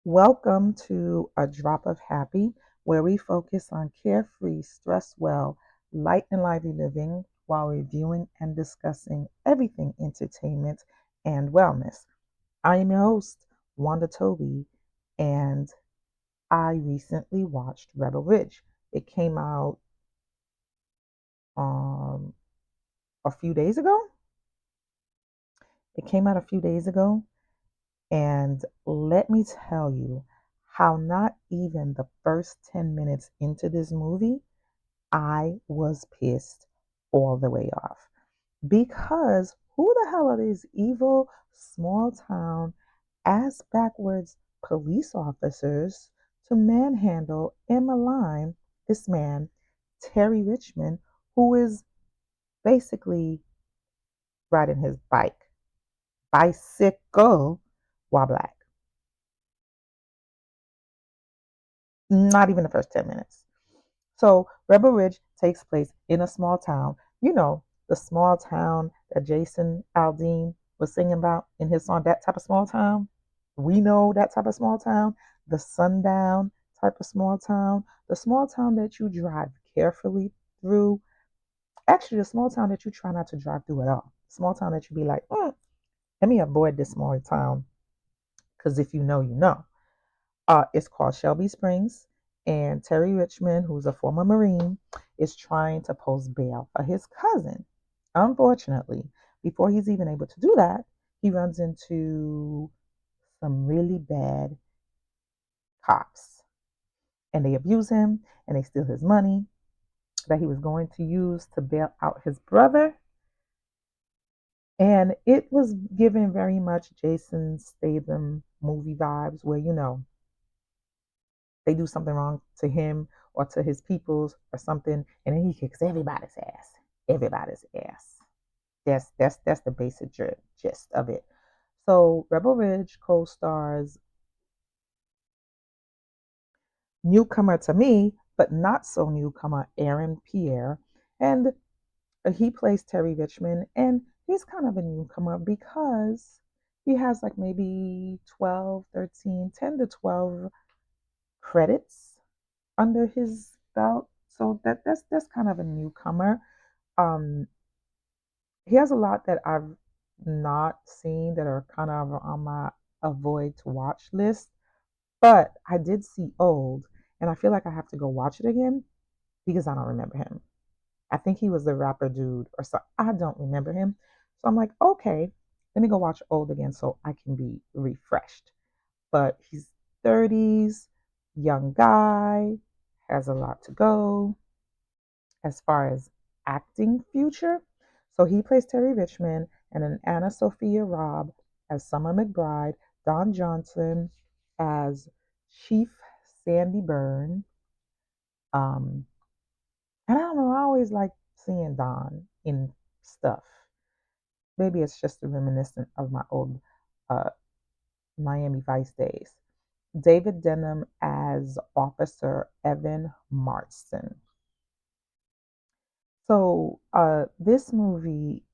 Welcome to A Drop of Happy, where we focus on carefree, stress well, light and lively living while reviewing and discussing everything entertainment and wellness. I am your host, Wanda Toby, and I recently watched Rebel Ridge. It came out um, a few days ago. It came out a few days ago, and let me tell you how not even the first 10 minutes into this movie I was pissed all the way off. Because who the hell are these evil, small town, ass backwards police officers to manhandle and malign this man, Terry Richmond, who is basically riding his bicycle, while black? Not even the first 10 minutes. So Rebel Ridge takes place in a small town. You know, the small town that Jason Aldean was singing about in his song, that type of small town. We know that type of small town, the sundown type of small town, the small town that you drive carefully through. Actually, the small town that you try not to drive through at all. Small town that you be like, let me avoid this small town because if you know, you know. It's called Shelby Springs, and Terry Richmond, who's a former Marine, is trying to post bail for his cousin. Unfortunately, before he's even able to do that, he runs into some really bad cops, and they abuse him and they steal his money that he was going to use to bail out his brother. And it was given very much Jason Statham movie vibes, where they do something wrong to him or to his peoples or something, and then he kicks everybody's ass. Everybody's ass. That's the basic gist of it. So Rebel Ridge co-stars newcomer to me, but not so newcomer Aaron Pierre, and he plays Terry Richmond, and he's kind of a newcomer because he has like maybe 12, 13, 10 to 12 credits under his belt. So that's kind of a newcomer. Um, he has a lot that I've not seen that are kind of on my avoid to watch list. But I did see Old, and I feel like I have to go watch it again because I don't remember him. I think he was the rapper dude or so. I don't remember him. So I'm like, okay, let me go watch Old again so I can be refreshed. But he's 30s, young guy, has a lot to go as far as acting future. So he plays Terry Richmond, and then Anna Sophia Robb as Summer McBride, Don Johnson as Chief Sandy Byrne. Um, and I don't know, I always like seeing Don in stuff. Maybe it's just a reminiscent of my old uh, Miami Vice days. David Denham as Officer Evan Marston. So this movie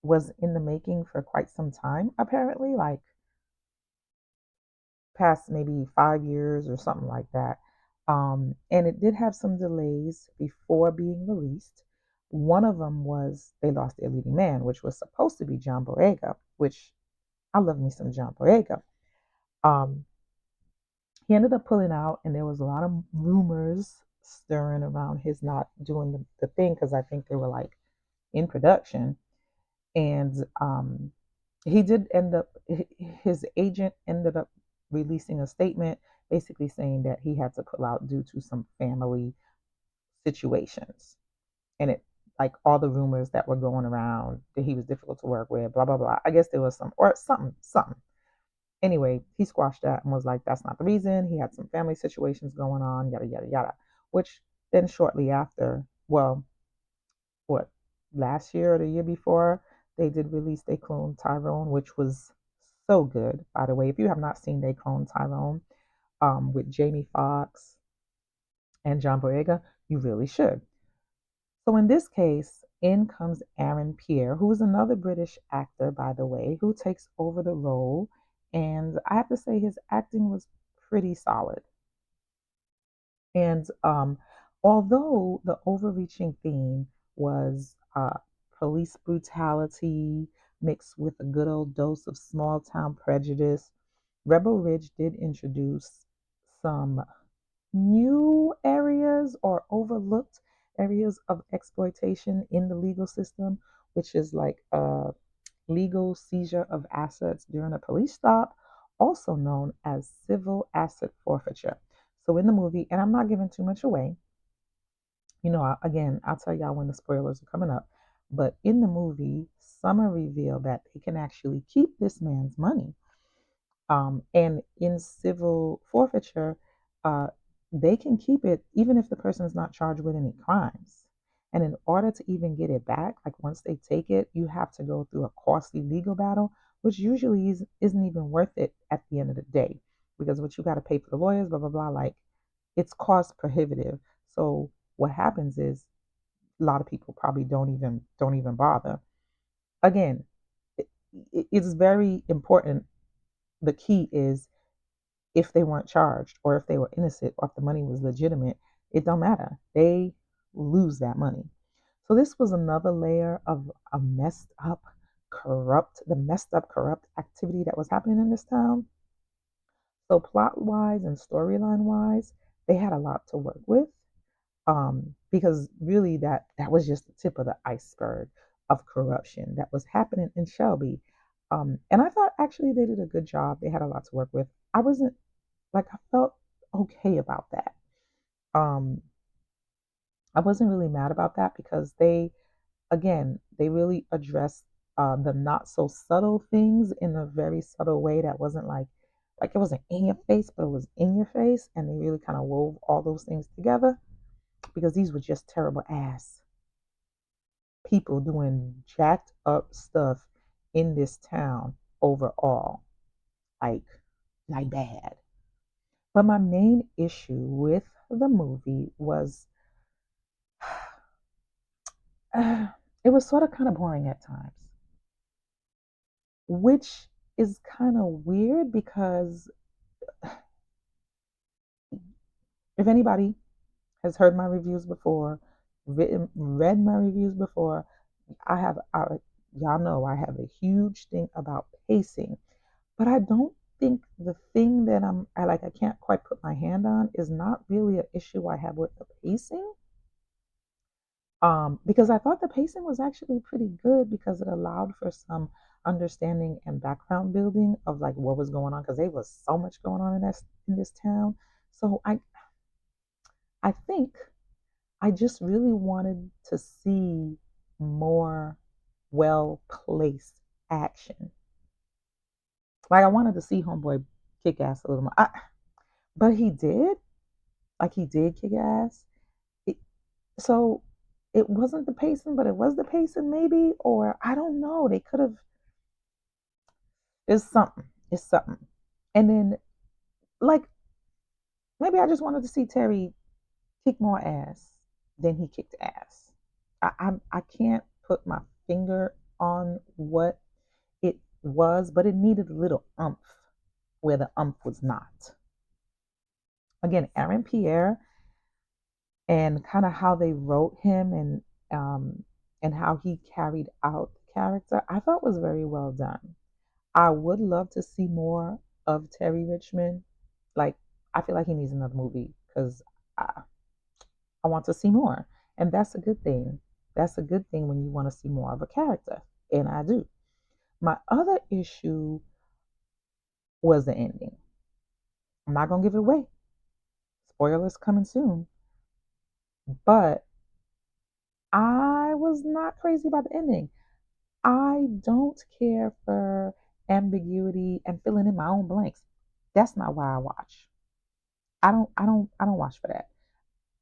was in the making for quite some time, apparently, like past maybe 5 years or something like that. And it did have some delays before being released. One of them was they lost their leading man, which was supposed to be John Boyega, which I love me some John Boyega. Um, he ended up pulling out, and there was a lot of rumors stirring around his not doing the thing because I think they were like in production. And he did end up, his agent ended up releasing a statement basically saying that he had to pull out due to some family situations. And it, like all the rumors that were going around that he was difficult to work with, blah, blah, blah. I guess there was some, or something. Anyway, he squashed that and was like, that's not the reason. He had some family situations going on, yada, yada, yada. Which then shortly after, well, what, last year or the year before, they did release They Clone Tyrone, which was so good, by the way. If you have not seen They Clone Tyrone with Jamie Foxx and John Boyega, you really should. So in this case, in comes Aaron Pierre, who is another British actor, by the way, who takes over the role. And I have to say his acting was pretty solid. And although the overreaching theme was police brutality mixed with a good old dose of small town prejudice, Rebel Ridge did introduce some new areas or overlooked areas of exploitation in the legal system, which is like legal seizure of assets during a police stop, also known as civil asset forfeiture. So in the movie, and I'm not giving too much away, again, I'll tell y'all when the spoilers are coming up, but in the movie, Summer revealed that they can actually keep this man's money. And in civil forfeiture, uh, they can keep it even if the person is not charged with any crimes. And in order to even get it back, like once they take it, you have to go through a costly legal battle, which usually isn't even worth it at the end of the day, because what you got to pay for the lawyers, blah blah blah, like it's cost prohibitive. So what happens is a lot of people probably don't even bother. Again, it, it's very important. The key is if they weren't charged or if they were innocent or if the money was legitimate, it don't matter. They lose that money. So this was another layer of a messed up, corrupt activity that was happening in this town. So plot wise and storyline wise, they had a lot to work with. Because really that was just the tip of the iceberg of corruption that was happening in Shelby. And I thought actually they did a good job. They had a lot to work with. I felt okay about that. Um, I wasn't really mad about that because they really addressed the not so subtle things in a very subtle way that wasn't like it wasn't in your face, but it was in your face, and they really kind of wove all those things together because these were just terrible ass people doing jacked up stuff in this town overall, like like bad. But my main issue with the movie was it was sort of kind of boring at times, which is kind of weird because if anybody has heard my reviews before, read my reviews before, y'all know I have a huge thing about pacing, but I don't think the thing that I can't quite put my hand on is not really an issue I have with the pacing. Because I thought the pacing was actually pretty good because it allowed for some understanding and background building of like what was going on because there was so much going on in this town. So I think I just really wanted to see more well placed action. Like I wanted to see Homeboy kick ass a little more, but he did. Like he did kick ass. It, so it wasn't the pacing, but it was the pacing maybe, or I don't know. They could have. It's something. It's something. And then like maybe I just wanted to see Terry kick more ass than he kicked ass. I can't put my finger on what it was, but it needed a little umph where the umph was not. Again, Aaron Pierre and kind of how they wrote him and how he carried out the character, I thought was very well done. I would love to see more of Terry Richmond. Like, I feel like he needs another movie because I, I want to see more. And that's a good thing. That's a good thing when you want to see more of a character. And I do. My other issue was the ending. I'm not going to give it away. Spoilers coming soon. But I was not crazy about the ending. I don't care for ambiguity and filling in my own blanks. That's not why I watch. I don't watch for that.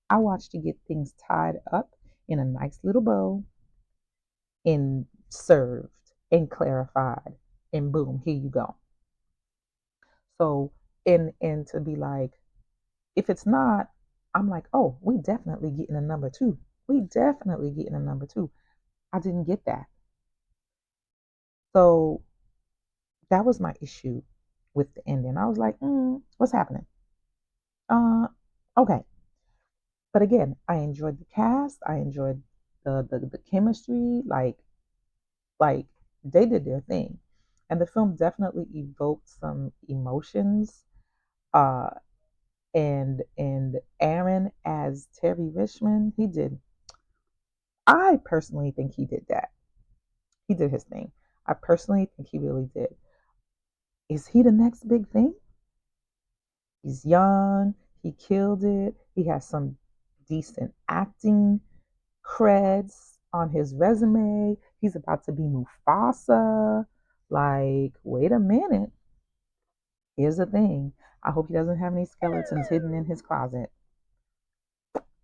I watch to get things tied up in a nice little bow and served and clarified and boom, here you go. So and to be like, if it's not, I'm like, oh, we definitely getting a number two. We definitely getting a number two. I didn't get that. So that was my issue with the ending. I was like, what's happening? Uh, okay. But again, I enjoyed the cast. I enjoyed the chemistry. Like they did their thing, and the film definitely evoked some emotions. Uh, and Aaron as Terry Richmond, he did. I personally think he did that. He did his thing. I personally think he really did. Is he the next big thing? He's young. He killed it. He has some decent acting creds on his resume. He's about to be Mufasa. Like, wait a minute. Here's the thing. I hope he doesn't have any skeletons hidden in his closet.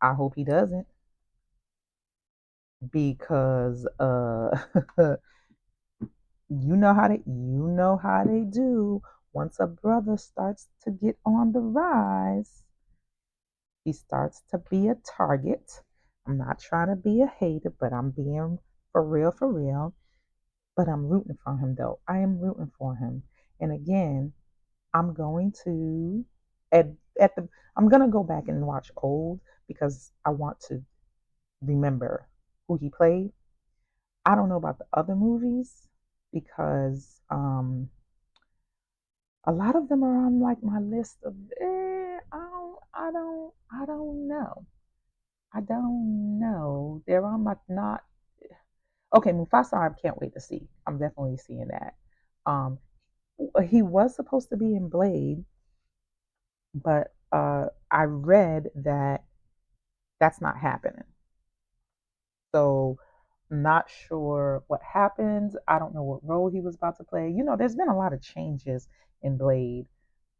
I hope he doesn't because you know how they do. Once a brother starts to get on the rise, he starts to be a target. I'm not trying to be a hater, but I'm being for real. But I'm rooting for him though. I am rooting for him. And again, I'm going to at at the I'm gonna go back and watch old because I want to remember who he played. I don't know about the other movies because a lot of them are on like my list of I don't know. I don't know. They're on my not okay, Mufasa I can't wait to see. I'm definitely seeing that. Um he was supposed to be in Blade, but I read that that's not happening. So not sure what happens. I don't know what role he was about to play. There's been a lot of changes in Blade.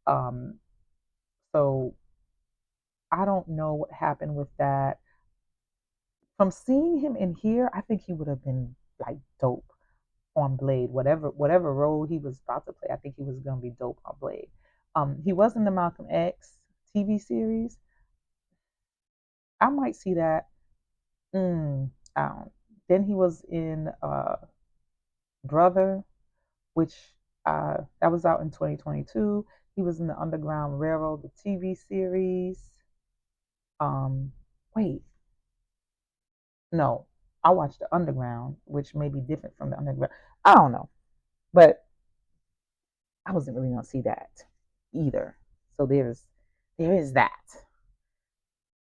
Um, so I don't know what happened with that. From seeing him in here, I think he would have been like dope on Blade. Whatever role he was about to play, I think he was gonna be dope on Blade. He was in the Malcolm X TV series. I might see that. I don't. Then he was in Brother, which that was out in 2022. He was in the Underground Railroad, the TV series. Um, Wait, no, I watched the Underground, which may be different from the Underground. I don't know, but I wasn't really gonna see that either. So there is that.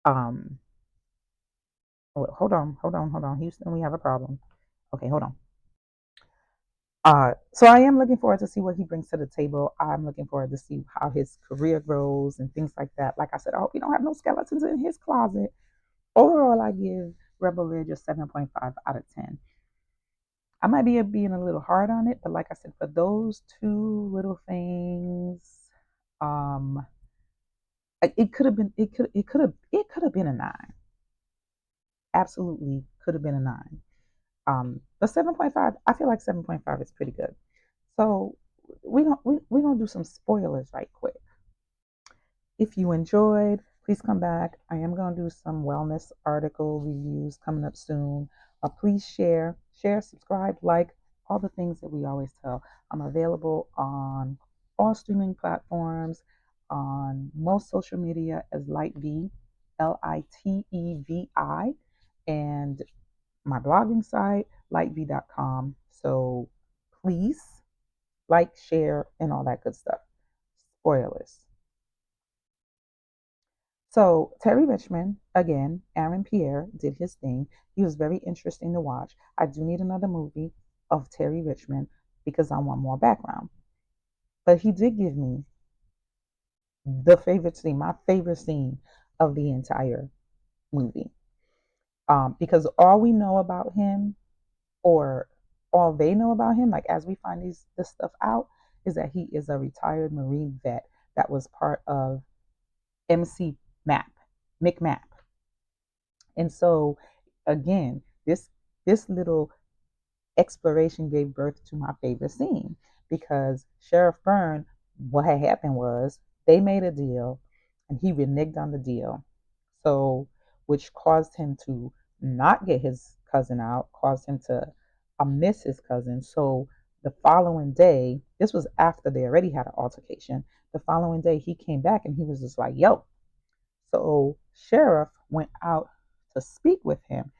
Um, hold on. Houston, we have a problem. Okay, hold on. So I am looking forward to see what he brings to the table. I'm looking forward to see how his career grows and things like that. Like I said, I hope he don't have no skeletons in his closet. Overall, I give Rebel Ridge a 7.5 out of 10. I might be being a little hard on it, but like I said, for those two little things, um, it could have been it could have been a 9. Absolutely could have been a 9. But 7.5, I feel like 7.5 is pretty good. So we're gonna do some spoilers right quick. If you enjoyed, please come back. I am gonna do some wellness article reviews coming up soon. Please share, subscribe, like all the things that we always tell. I'm available on all streaming platforms, on most social media as Lightv, Litevi, and my blogging site, lightv.com. So please like, share, and all that good stuff. Spoilers. So Terry Richmond, again, Aaron Pierre did his thing. He was very interesting to watch. I do need another movie of Terry Richmond because I want more background. But he did give me my favorite scene of the entire movie. Because all we know about him, or all they know about him, like as we find this stuff out, is that he is a retired Marine vet that was part of MC Map, McMap. And so again, this little exploration gave birth to my favorite scene because Sheriff Byrne, what had happened was they made a deal and he reneged on the deal. So, which caused him to not get his cousin out, caused him to miss his cousin. So, the following day, this was after they already had an altercation. The following day, he came back and he was just like, yo, So sheriff went out to speak with him.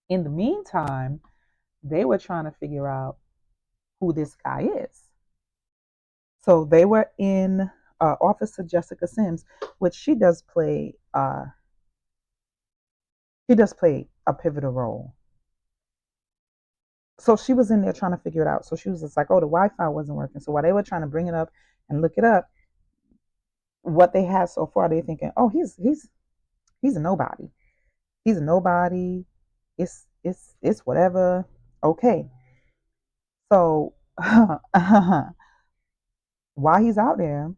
In the meantime, they were trying to figure out who this guy is. So they were in Officer Jessica Sims, which she does play a pivotal role. So she was in there trying to figure it out. So she was just like, oh, the Wi-Fi wasn't working. So while they were trying to bring it up and look it up, what they had so far, they're thinking, oh, he's a nobody. He's a nobody. It's whatever. Okay. So while he's out there,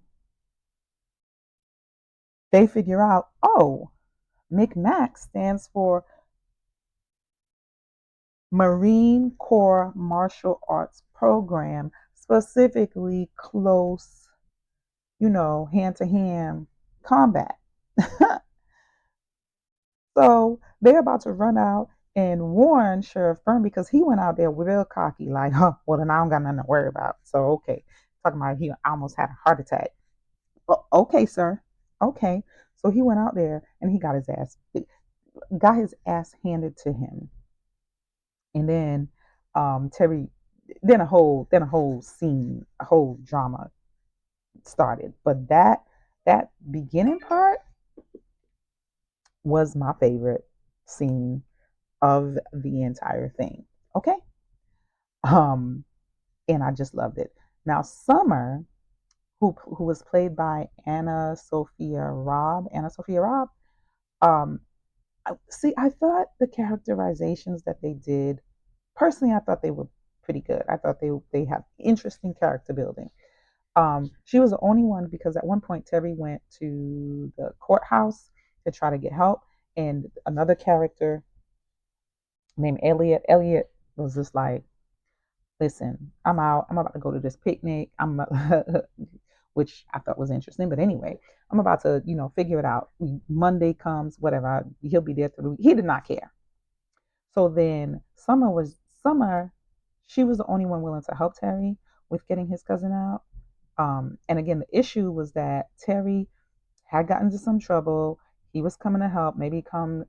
they figure out, oh, MCMAC stands for Marine Corps Martial Arts Program, specifically close, hand to hand combat. So they're about to run out and warn Sheriff Byrne because he went out there real cocky, like, huh, well, then I don't got nothing to worry about. So, okay. Talking about he almost had a heart attack. Oh, okay, sir. Okay. So he went out there and he got his ass handed to him. And then Terry, then a whole scene, a whole drama started. But that beginning part was my favorite scene of the entire thing. Okay. Um, and I just loved it. Now, Summer, who was played by Anna Sophia Robb. Um, I thought the characterizations that they did, personally, I thought they were pretty good. I thought they had interesting character building. She was the only one because at one point Terry went to the courthouse to try to get help, and another character named Elliot. Elliot was just like, "Listen, I'm out. I'm about to go to this picnic. Which I thought was interesting. But anyway, I'm about to, figure it out. Monday comes, whatever. He'll be there through. He did not care. So then Summer. She was the only one willing to help Terry with getting his cousin out. And again, the issue was that Terry had gotten into some trouble. He was coming to help, maybe come,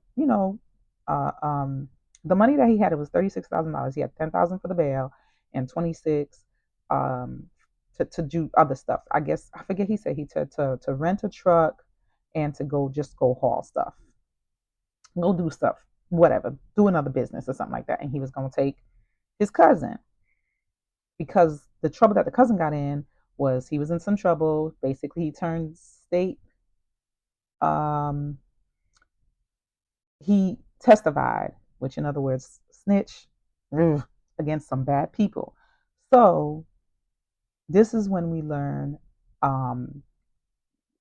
uh, um, the money that he had, it was $36,000. He had 10,000 for the bail and 26 um, to do other stuff. I guess I forget. He said he to rent a truck and to go haul stuff, go do stuff, whatever, do another business or something like that. And he was going to take his cousin because the trouble that the cousin got in was he was in some trouble. Basically, he turned state. Um, he testified, which in other words, snitch against some bad people. So this is when we learn.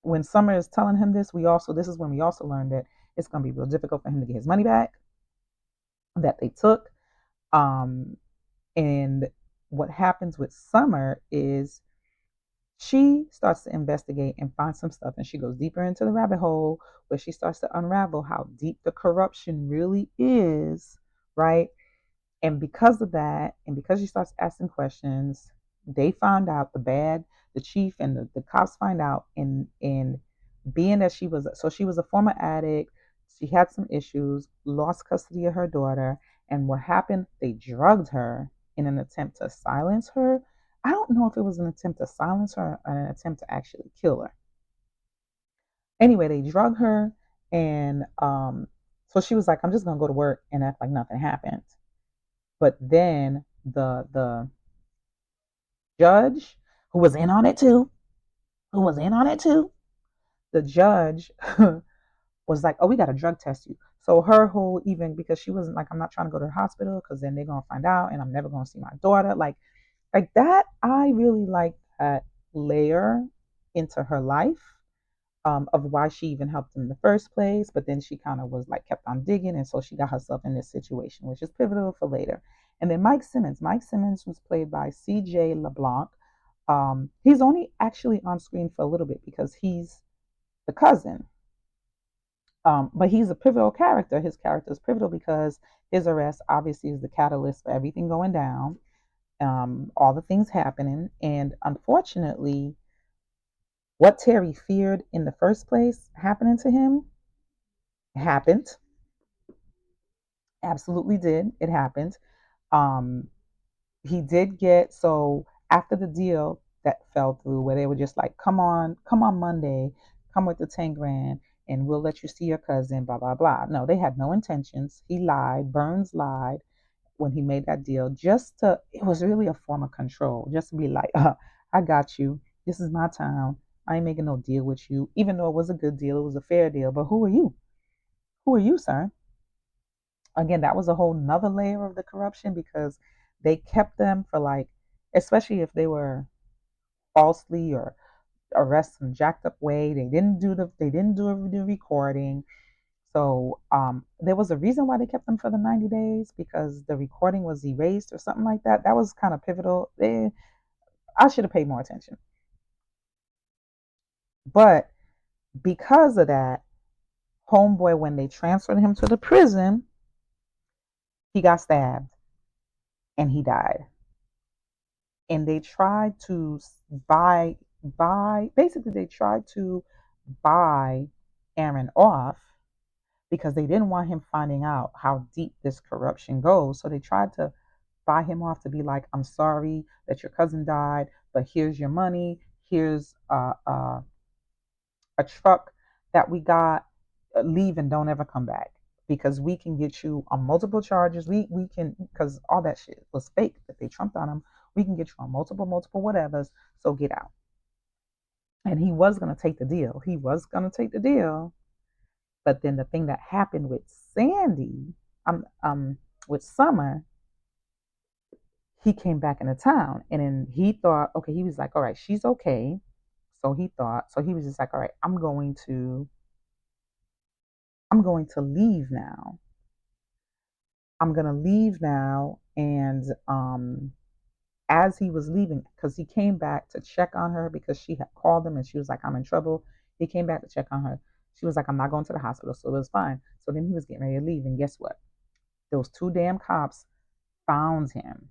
When Summer is telling him this is when we also learned that it's going to be real difficult for him to get his money back that they took. Um, and what happens with Summer is she starts to investigate and find some stuff, and she goes deeper into the rabbit hole where she starts to unravel how deep the corruption really is, right? And because of that, and because she starts asking questions, they found out the chief and the cops find out, and being that she was a former addict, she had some issues, lost custody of her daughter, and what happened, they drugged her in an attempt to silence her. I don't know if it was an attempt to silence her or an attempt to actually kill her. Anyway, they drug her, and so she was like, I'm just gonna go to work and act like nothing happened. But then the judge who was in on it too, the judge was like, oh, we got to drug test you. So her whole, even because she wasn't like, I'm not trying to go to the hospital because then they're gonna find out and I'm never gonna see my daughter. Like that, I really like that layer into her life. Of why she even helped in the first place, but then she kind of was like kept on digging, and so she got herself in this situation, which is pivotal for later. And then Mike Simmons was played by C.J. LeBlanc. He's only actually on screen for a little bit because he's the cousin, but he's a pivotal character. His character is pivotal because his arrest obviously is the catalyst for everything going down, all the things happening, and unfortunately, what Terry feared in the first place happening to him happened. Absolutely did. It happened. Um, he did get, so after the deal that fell through, where they were just like, come on Monday, come with the 10 grand and we'll let you see your cousin, blah blah blah. No, they had no intentions. He lied. Burns lied when he made that deal, just to, it was really a form of control, just to be like, I got you, this is my town, I ain't making no deal with you, even though it was a good deal, it was a fair deal, but who are you, sir? Again, that was a whole nother layer of the corruption, because they kept them for like, especially if they were falsely or arrested in jacked up way, they didn't do the recording. So there was a reason why they kept them for the 90 days, because the recording was erased or something like that. That was kind of pivotal. I should have paid more attention. But because of that, homeboy, when they transferred him to the prison, he got stabbed and he died. And they tried to basically they tried to buy Aaron off, because they didn't want him finding out how deep this corruption goes. So they tried to buy him off to be like, I'm sorry that your cousin died, but here's your money. Here's a truck that we got. Leave and don't ever come back, because we can get you on multiple charges. We can, because all that shit was fake that they trumped on him. We can get you on multiple whatevers. So get out. And he was gonna take the deal. He was gonna take the deal. But then the thing that happened with Sandy, with Summer, he came back into town, and then he thought, okay, he was like, all right, she's okay. So he thought, so he was just like, all right, I'm going to leave now. I'm gonna leave now. And as he was leaving, because he came back to check on her, because she had called him and she was like, I'm in trouble. He came back to check on her. She was like, I'm not going to the hospital, so it was fine. So then he was getting ready to leave, and guess what? Those two damn cops found him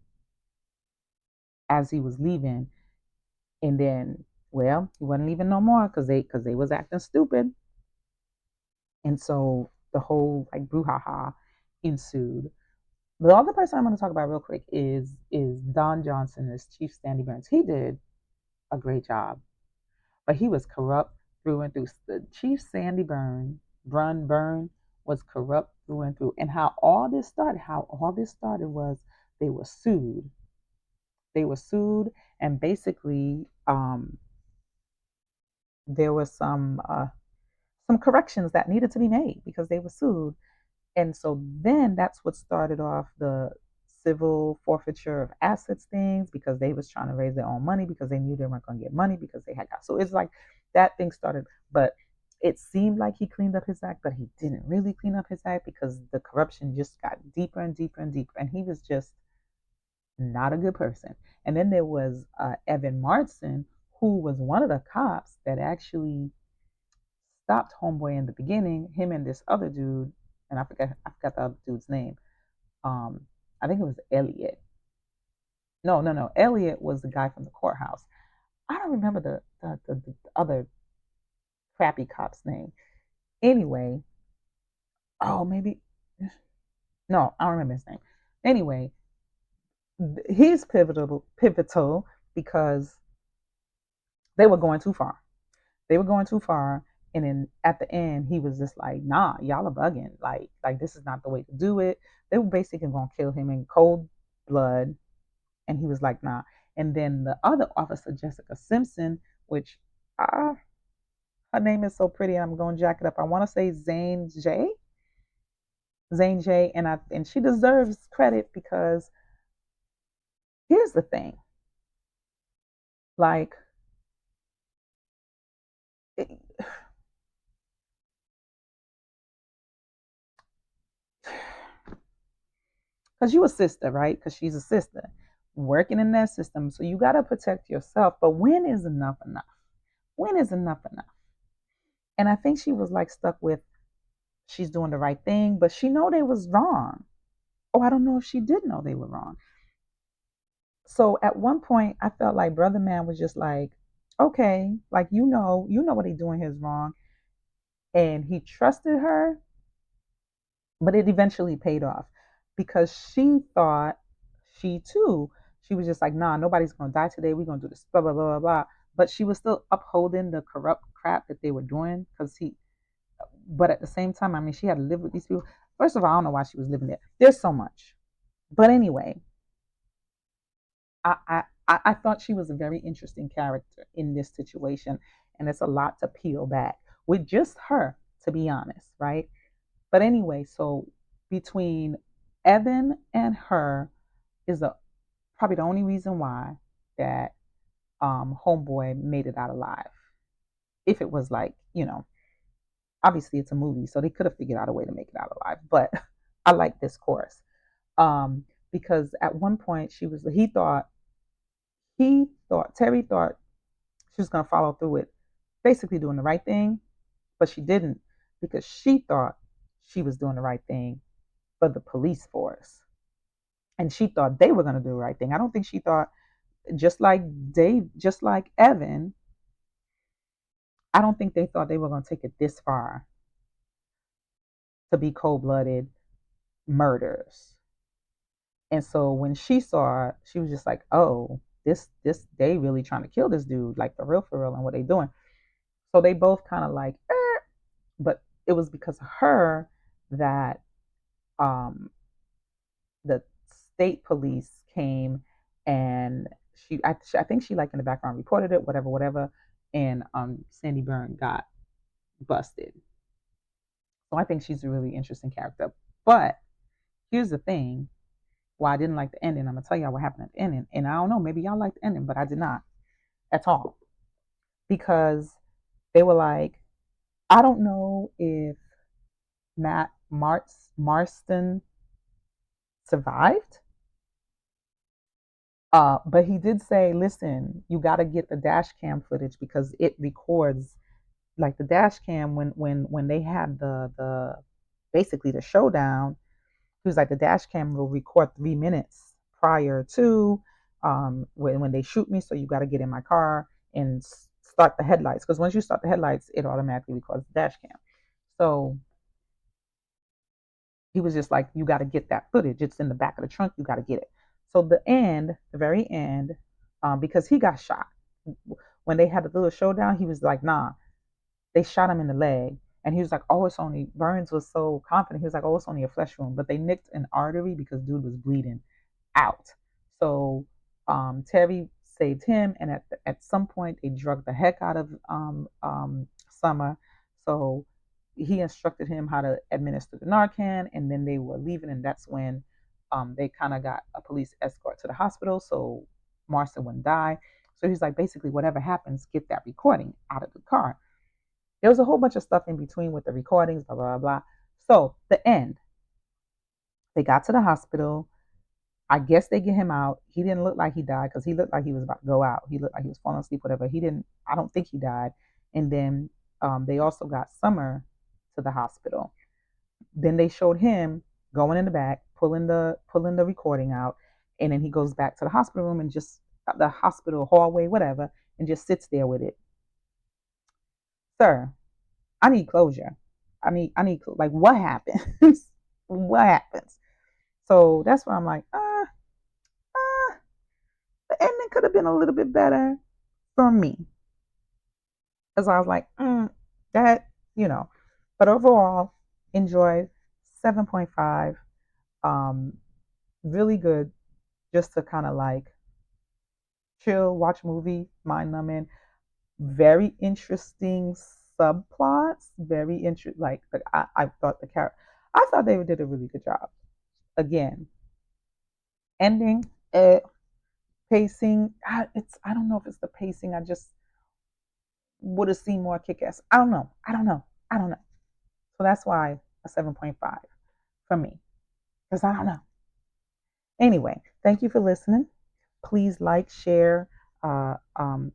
as he was leaving. And then, well, he wasn't leaving no more, because they was acting stupid. And so the whole like brouhaha ensued. The other person I'm going to talk about real quick is Don Johnson as Chief Sandy Burns. He did a great job, but he was corrupt through and through. The Chief Sandy Burn was corrupt through and through. And how all this started was they were sued. They were sued, and basically there was some corrections that needed to be made because they were sued. And so then that's what started off the civil forfeiture of assets things, because they was trying to raise their own money, because they knew they weren't going to get money because they had got. So it's like that thing started, but it seemed like he cleaned up his act, but he didn't really clean up his act, because the corruption just got deeper and deeper and deeper, and he was just not a good person. And then there was Evan Martson, who was one of the cops that actually stopped homeboy in the beginning, him and this other dude, and I forgot the other dude's name. Um, I think it was Elliot. No. Elliot was the guy from the courthouse. I don't remember the other crappy cop's name. Anyway, oh maybe no, I don't remember his name. Anyway, he's pivotal because they were going too far. They were going too far. And then at the end, he was just like, nah, y'all are bugging. Like this is not the way to do it. They were basically gonna kill him in cold blood. And he was like, nah. And then the other officer, Jessica Simpson, which her name is so pretty, I'm gonna jack it up. I wanna say Zane J, and she deserves credit, because here's the thing. Like, because you a sister, right? Because she's a sister working in that system. So you got to protect yourself. But when is enough enough? When is enough enough? And I think she was like stuck with, she's doing the right thing, but she know they was wrong. Oh, I don't know if she did know they were wrong. So at one point, I felt like Brother Man was just like, okay, like you know what he's doing here is wrong, and he trusted her, but it eventually paid off because she thought she too she was just like, nah, nobody's gonna die today, we're gonna do this blah blah blah blah blah, but she was still upholding the corrupt crap that they were doing because he but at the same time, I mean, she had to live with these people. First of all, I don't know why she was living there. There's so much, but anyway, I thought she was a very interesting character in this situation, and it's a lot to peel back with just her, to be honest, right? But anyway, so between Evan and her is the probably the only reason why that homeboy made it out alive. If it was like, obviously it's a movie, so they could have figured out a way to make it out alive. But I like this course. Because at one point Terry thought she was gonna follow through with basically doing the right thing, but she didn't because she thought she was doing the right thing for the police force. And she thought they were gonna do the right thing. I don't think she thought just like Evan, I don't think they thought they were gonna take it this far to be cold blooded murders. And so when she saw it, she was just like, "Oh, this they really trying to kill this dude, like for real, and what they doing?" So they both kind of like, but it was because of her that um, the state police came and I think she like in the background reported it, whatever, whatever, and Sandy Byrne got busted. So I think she's a really interesting character. But here's the thing: why I didn't like the ending. I'm gonna tell y'all what happened at the ending, and I don't know, maybe y'all liked the ending, but I did not at all because they were like, I don't know if Marston survived. But he did say, listen, you got to get the dash cam footage because it records like the dash cam when they had the basically the showdown. He was like, the dash cam will record 3 minutes prior to when they shoot me. So you got to get in my car and start the headlights because once you start the headlights, it automatically records the dash cam. So he was just like, you got to get that footage. It's in the back of the trunk. You got to get it. So the very end, because he got shot. When they had the little showdown, he was like, nah, they shot him in the leg. And he was like, oh, it's only, Burns was so confident. He was like, oh, it's only a flesh wound. But they nicked an artery because dude was bleeding out. So Terry saved him. And at some point, they drugged the heck out of Summer. So he instructed him how to administer the Narcan. And then they were leaving. And that's when they kind of got a police escort to the hospital. So Marston wouldn't die. So he's like, basically, whatever happens, get that recording out of the car. There was a whole bunch of stuff in between with the recordings, blah, blah, blah. So the end, they got to the hospital. I guess they get him out. He didn't look like he died because he looked like he was about to go out. He looked like he was falling asleep, whatever. He didn't, I don't think he died. And then they also got Summer to the hospital. Then they showed him going in the back, pulling the recording out. And then he goes back to the hospital room and just the hospital hallway, whatever, and just sits there with it. Sir, I need closure. I need like what happens? What happens? So that's why I'm like, the ending could have been a little bit better for me. Because I was like, that, you know. But overall, enjoyed 7.5. Um, really good just to kind of like chill, watch movie, mind numbing. Very interesting subplots. Very interesting. Like I thought I thought they did a really good job. Again, ending, pacing. I don't know if it's the pacing. I just would have seen more kick ass. I don't know. I don't know. I don't know. So that's why a 7.5 for me. Because I don't know. Anyway, thank you for listening. Please like, share uh, um,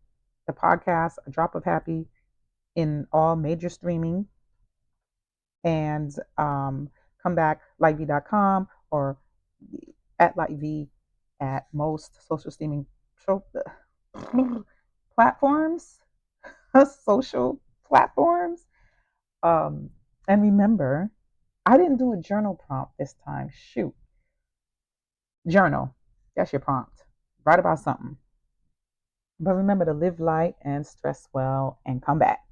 the podcast, A Drop of Happy, in all major streaming. And come back, lightv.com or at lightv at most social streaming platforms, social platforms. Um, and remember, I didn't do a journal prompt this time. Shoot, journal. That's your prompt. Write about something. But remember to live light and stress well and come back.